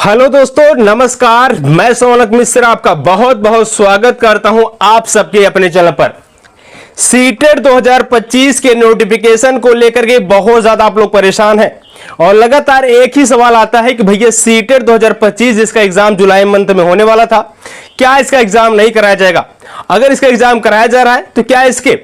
Hello दोस्तों, नमस्कार। मैं सोनक मिश्र आपका बहुत बहुत स्वागत करता हूं आप सबके अपने चैनल पर। सीटेट 2025 के नोटिफिकेशन को लेकर के बहुत ज्यादा आप लोग परेशान हैं और लगातार एक ही सवाल आता है कि भैया सीटेट 2025 जिसका एग्जाम जुलाई मंथ में होने वाला था, क्या इसका एग्जाम नहीं कराया जाएगा? अगर इसका एग्जाम कराया जा रहा है तो क्या इसके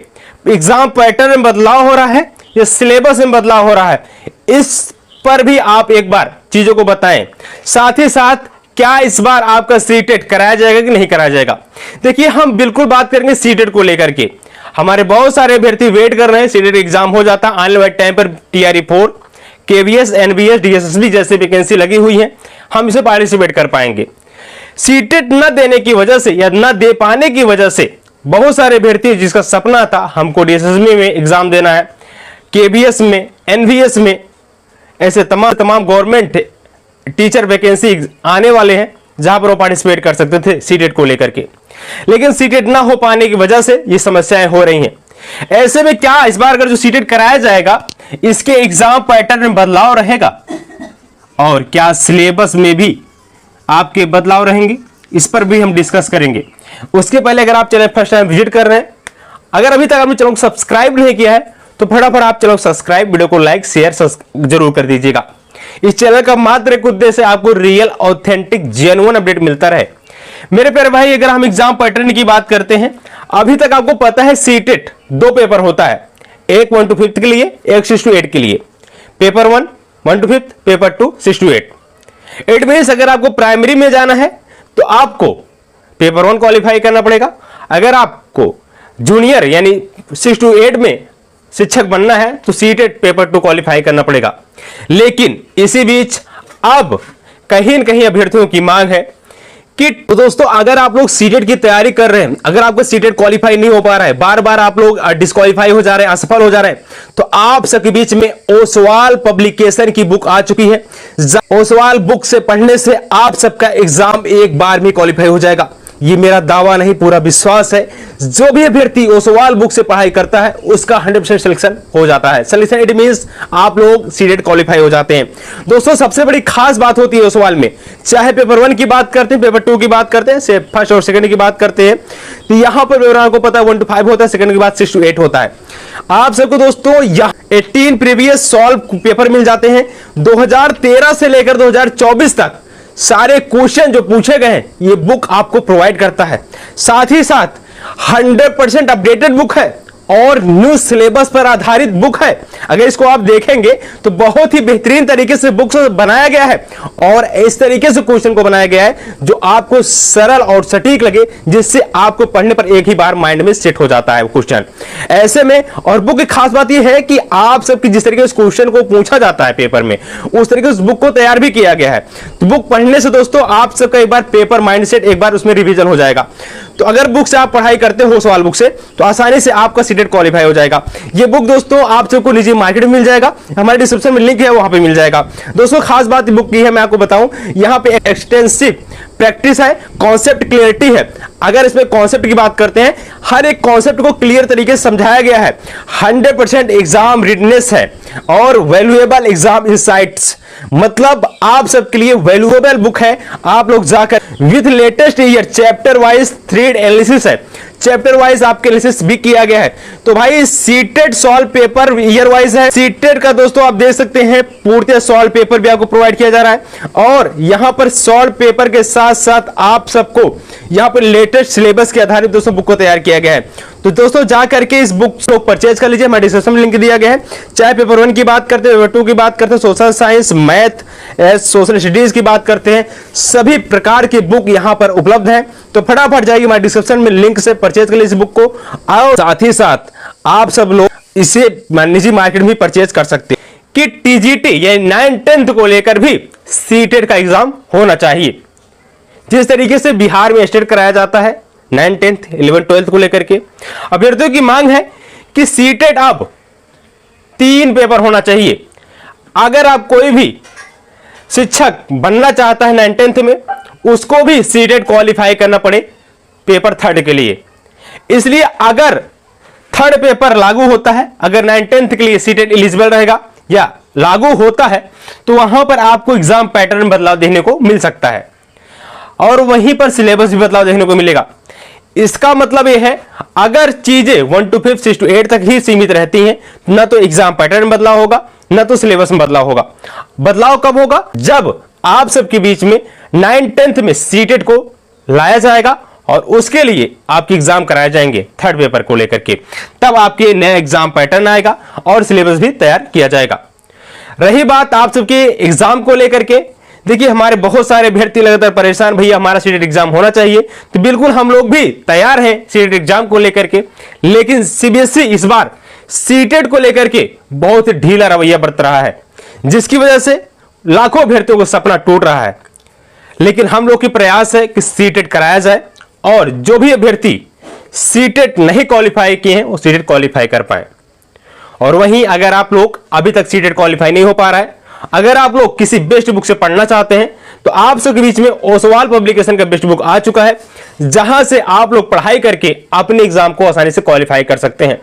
एग्जाम पैटर्न में बदलाव हो रहा है या सिलेबस में बदलाव हो रहा है? इस पर भी आप एक बार चीजों को बताएं। साथ ही साथ क्या इस बार आपका सीटेट कराया जाएगा कि नहीं कराया जाएगा? देखिए, हम बिल्कुल बात करेंगे सीटेट को लेकर के। हमारे बहुत सारे अभ्यर्थी वेट कर रहे हैं, सीटेट एग्जाम हो जाता है आने वाले टाइम पर। टीआरई 4, केवीएस, एनबीएस, डीएसएसबी जैसे वैकेंसी लगी हुई है, हम इसे पार्टिसिपेट कर पाएंगे। सीटेट न देने की वजह से या न दे पाने की वजह से बहुत सारे अभ्यर्थी जिसका सपना था हमको डीएसएसबी में एग्जाम देना है, केवीएस में, एनवीएस में, ऐसे तमाम गवर्नमेंट टीचर वैकेंसी आने वाले हैं जहां पर वो पार्टिसिपेट कर सकते थे सीटेट को लेकर के, लेकिन सीटेट ना हो पाने की वजह से ये समस्याएं हो रही हैं। ऐसे में क्या इस बार अगर जो सीटेट कराया जाएगा इसके एग्जाम पैटर्न में बदलाव रहेगा और क्या सिलेबस में भी आपके बदलाव रहेंगे? इस पर भी हम डिस्कस करेंगे। उसके पहले अगर आप चैनल फर्स्ट टाइम विजिट कर रहे हैं, अगर अभी तक आपने चैनल को सब्सक्राइब नहीं किया है तो फटाफट आप चैनल सब्सक्राइब, वीडियो को लाइक शेयर जरूर कर दीजिएगा। इस चैनल का मात्र एक उद्देश्य आपको रियल ऑथेंटिक जेन्युइन अपडेट मिलता रहे। मेरे प्यारे भाई, अगर हम एग्जाम पैटर्न की बात करते हैं, अभी तक आपको पता है सीटेट 2 पेपर होता है, एक 1 to 5th के लिए, एक 6 to 8 के लिए। Paper 1 to 5th, paper 2 6 to 8। It means अगर आपको प्राइमरी में जाना है तो आपको पेपर 1 क्वालिफाई करना पड़ेगा। अगर आपको जूनियर यानी 6 to 8 में शिक्षक बनना है तो सीटेट पेपर 2 क्वालिफाई करना पड़ेगा। लेकिन इसी बीच अब कहीं न कहीं अभ्यर्थियों की मांग है कि तो दोस्तों, अगर आप लोग सीटेट की तैयारी कर रहे हैं, अगर आपका सीटेट क्वालिफाई नहीं हो पा रहा है, बार बार आप लोग डिस्क्वालीफाई हो जा रहे हैं, असफल हो जा रहे हैं, तो आप सबके बीच में ओसवाल पब्लिकेशन की बुक आ चुकी है। ओसवाल बुक से पढ़ने से आप सबका एग्जाम एक बार में क्वालिफाई हो जाएगा। ये मेरा दावा नहीं, पूरा विश्वास है। जो भी अभ्यर्थी ओसवाल बुक से पढ़ाई करता है उसका 100% सिलेक्शन हो जाता है। सिलेक्शन इट मींस आप लोग सीटेट क्वालिफाई हो जाते हैं। दोस्तों, सबसे बड़ी खास बात होती है ओसवाल में, चाहे पेपर 1 की बात करते हैं, पेपर 2 की बात करते हैं, फर्स्ट और सेकंड की बात करते हैं, तो यहां पर पेपर आपको पता है 1 to 5 होता है, सेकंड के बाद 6 to 8 होता है। आप सबको दोस्तों यहां 18 प्रीवियस सॉल्व पेपर मिल जाते हैं। 2013 से लेकर 2024 तक सारे क्वेश्चन जो पूछे गए हैं ये बुक आपको प्रोवाइड करता है। साथ ही साथ 100% अपडेटेड बुक है और न्यू सिलेबस पर आधारित बुक है। अगर इसको आप देखेंगे तो बहुत ही बेहतरीन तरीके से बुक बनाया गया है और इस तरीके से क्वेश्चन को बनाया गया है जो आपको सरल और सटीक लगे, जिससे आपको पढ़ने पर एक ही बार माइंड में सेट हो जाता है क्वेश्चन। ऐसे में और बुक की खास बात यह है कि आप सबकी जिस तरीके से क्वेश्चन को पूछा जाता है पेपर में, उस तरीके से बुक को तैयार भी किया गया है। तो बुक पढ़ने से दोस्तों आप सबका एक बार पेपर माइंड सेट एक बार उसमें रिविजन हो जाएगा। तो अगर बुक से आप पढ़ाई करते हो सवाल बुक से तो आसानी से आपका सीटेट क्वालिफाई हो जाएगा। ये बुक दोस्तों आप सबको निजी मार्केट में मिल जाएगा, हमारे डिस्क्रिप्शन में लिंक है वहां पे मिल जाएगा। दोस्तों, खास बात बुक की है, मैं आपको बताऊं, यहां पे एक्सटेंसिव प्रैक्टिस है, कॉन्सेप्ट क्लियरिटी है। अगर इसमें कॉन्सेप्ट की बात करते हैं, हर एक कॉन्सेप्ट को क्लियर तरीके से समझाया गया है। 100% एग्जाम रीडनेस है और वैल्यूएबल एग्जाम इंसाइट्स, मतलब आप सबके लिए वैल्यूएबल बुक है। आप लोग जाकर with latest year chapter wise thread analysis है, चैप्टर वाइज आपके एनालिसिस भी किया गया है। तो भाई CTET solve paper year wise है। सीटेट का दोस्तों आप देख सकते हैं पूर्णतः सॉल्व पेपर भी आपको प्रोवाइड किया जा रहा है और यहां पर सॉल्व पेपर के साथ साथ आप सबको यहां पर लेटेस्ट सिलेबस के आधारित दोस्तों बुक को तैयार किया गया है। तो दोस्तों जा करके इस बुक को परचेज कर लीजिए, हमारे डिस्क्रिप्शन में लिंक दिया गया है। चाहे पेपर 1 की बात करते हैं, पेपर 2 की बात करते हैं, social science, math, social studies की बात करते हैं, सभी प्रकार की बुक यहां पर उपलब्ध है। तो फटाफट जाइए हमारे डिस्क्रिप्शन में लिंक से परचेज कर लीजिए इस बुक को। और साथ ही साथ आप सब लोग इसे निजी मार्केट में परचेज कर सकते हैं कि टीजीटी यानी 9th-10th को लेकर भी सीटेट का एग्जाम होना चाहिए। जिस तरीके से बिहार में स्टेट कराया जाता है 9th, 10th, 11th, 12th को लेकर के, अभ्यर्थियों की मांग है कि सीटेट अब 3 पेपर होना चाहिए। अगर आप कोई भी शिक्षक बनना चाहता है 9th, 10th में, उसको भी सीटेट क्वालिफाई करना पड़े पेपर 3rd के लिए। इसलिए अगर 3rd पेपर लागू होता है, अगर 9th, 10th के लिए सीटेट एलिजिबल रहेगा या लागू होता है तो वहां पर आपको एग्जाम पैटर्न बदलाव देखने को मिल सकता है और वहीं पर सिलेबस भी बदलाव देखने को मिलेगा। इसका मतलब यह है अगर चीजें 1 to 5 6 to 8 तक ही सीमित रहती हैं, न तो एग्जाम पैटर्न बदलाव होगा न तो सिलेबस में बदलाव होगा। बदलाव कब होगा? जब आप सबके बीच में 9 10th में सीटेट को लाया जाएगा और उसके लिए आपके एग्जाम कराए जाएंगे थर्ड पेपर को लेकर के, तब आपके नया एग्जाम पैटर्न आएगा और सिलेबस भी तैयार किया जाएगा। रही बात आप सबके एग्जाम को लेकर के, देखिए हमारे बहुत सारे अभ्यर्थी लगातार परेशान, भैया हमारा सीटेट एग्जाम होना चाहिए, तो बिल्कुल हम लोग भी तैयार हैं सीटेट एग्जाम को लेकर के। लेकिन सीबीएसई इस बार सीटेट को लेकर के बहुत ढीला रवैया बरत रहा है, जिसकी वजह से लाखों अभ्यर्थियों का सपना टूट रहा है। लेकिन हम लोग की प्रयास है कि सीटेट कराया जाए और जो भी अभ्यर्थी सीटेट नहीं क्वालिफाई किए हैं वो सीटेट क्वालिफाई कर पाए। और वहीं अगर आप लोग अभी तक सीटेट क्वालिफाई नहीं हो पा रहा है, अगर आप लोग किसी बेस्ट बुक से पढ़ना चाहते हैं तो आप सबके बीच में ओसवाल पब्लिकेशन का बेस्ट बुक आ चुका है, जहां से आप लोग पढ़ाई करके अपने एग्जाम को आसानी से क्वालिफाई कर सकते हैं।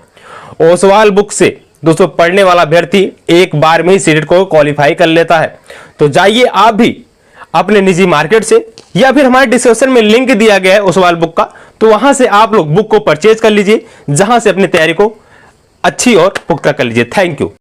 ओसवाल बुक से दोस्तों पढ़ने वाला अभ्यर्थी एक बार में ही सीटेट को क्वालिफाई कर लेता है। तो जाइए आप भी अपने निजी मार्केट से या फिर हमारे डिस्क्रिप्शन में लिंक दिया गया है ओसवाल बुक का, तो वहां से आप लोग बुक को परचेज कर लीजिए, जहां से अपनी तैयारी को अच्छी और पुख्ता कर लीजिए। Thank you.